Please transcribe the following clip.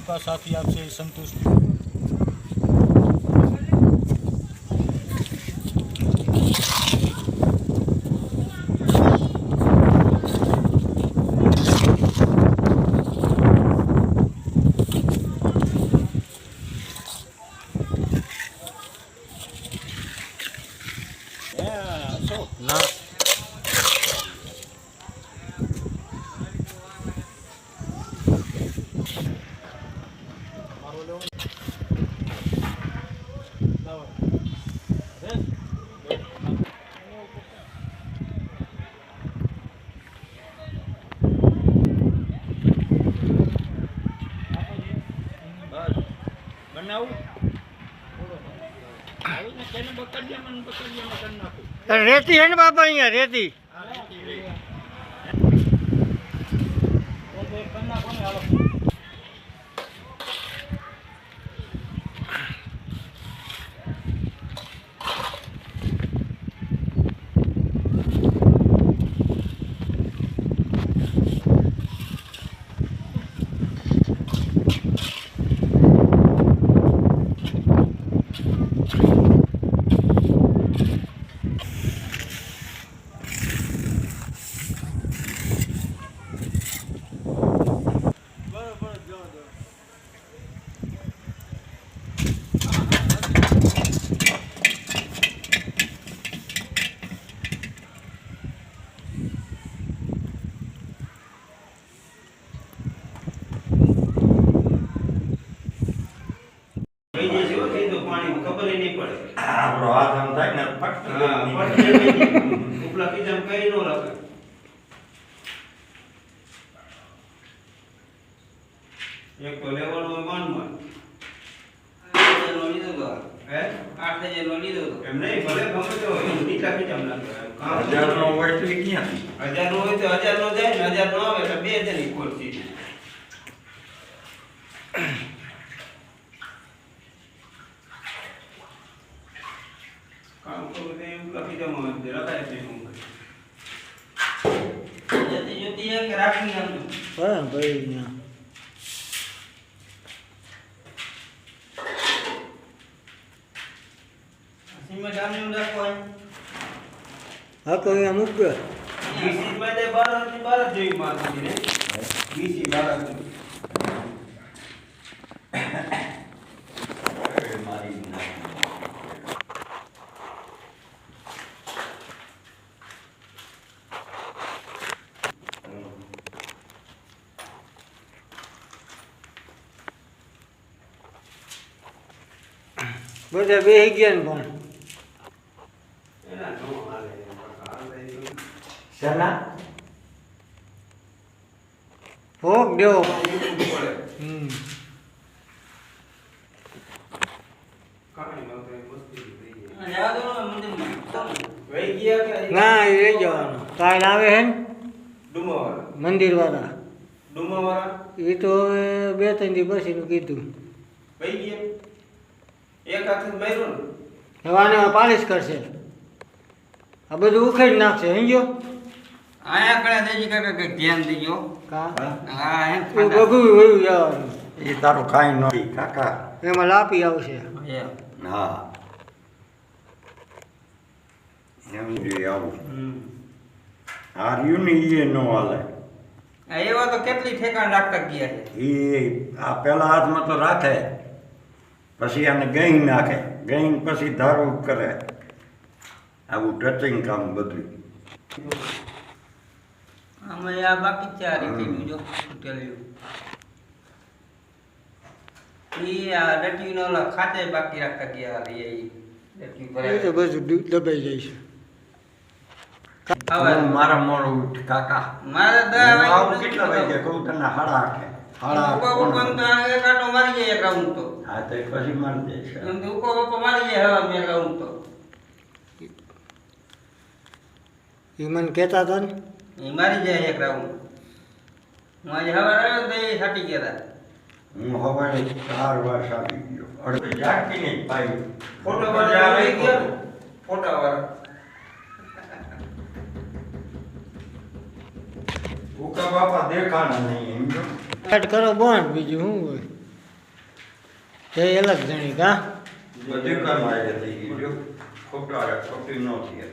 કૃપા સાથી આપશે એ સંતુષ્ટ ના રેતી હે ને બાપા અહીંયા રેતી આપણો હાથ આમ થાય ને ઉપલા કીધમ કઈ નો રાખે એક તો લેવલ માં લીધો તો હે 8000 નો લીધો તો એમ નહીં ભલે ગમે તો નીચા કીધમ લાગે 1000 નો હોય તો ક્યાં 1000 નો હોય તો 1000 નો જાય ને 1000 નો આવે એટલે બે જણી ખોલતી કામ તો તે લખી દે મને લગાય છે હું જતી જતી એક રાખી આમ હા ભાઈ અહીંયા સીમા જામની રાખો હા કોઈ અમુક બીસી માં દે 12 થી 12 જેવી મારતી ને બીસી 12 મારી બધા બેહી ગયા ને પણ એના નો હાલે સના ભોગ દેવો ના એ રહી જવાનું કાલ આવે હે ને મંદિર વાળા એ તો હવે 2-3 દી પછી નું કીધું એક હાથ માર્યો ને હવે આને પાલિશ કરશે આ બધું ઉખેડી નાખશે સમજો આયા કળા દેજી કાકા કઈ ધ્યાન દીજો કા હા હે એ બગું વયું જવાનું એ તારું કાંઈ નથી કાકા એમાં લાપી આવશે હા એમ જોઈએ આવું હાર્યું ને એ ન હાલે એવા તો કેટલી ઠેકાણ રાખતા ગયા છે એ આ પેલા હાથમાં તો રાખે પછી આને ગઈ નાખે ગઈ પછી ધારું કરે આવું ટચિંગ કામ બધું અમે આ બાકી ચાર રીતિનું જો તૂટેલું ઈ આ લટ્યુનો ઓલા ખાતે બાકી રાખતા ગયા એ લટ્યુ એ તો બધું દબાઈ જાય છે મારા મોડું ઉઠ કાકા મારે હું આવું કેટલા વાગે કહું તને હાડા આઠે હાડા કાંટો મારી જાય રાઉન્ડ તો હા તો પછી મારી દઈશ એમ તો ઉકો બાપા મારી જાય હવા મેં રાઉન્ડ તો એ મને કહેતા હતા ને એ મારી જાય એક રાઉન્ડ હું આજે હવા આવ્યો તો એ છાટી ગયા હું હવે 4 વાર આવી ગયો અડધી જાગતી નહીં પાઈ ફોટો વાળા લઈ ગયા ફોટા વાળા ઉકા બાપા દેખાણા નહીં એમ જો કટ કરો બંધ બીજું શું હોય તે અલગ જણી કા બધી કામ આવી થઈ ગયું જો ખોટી ન થઈ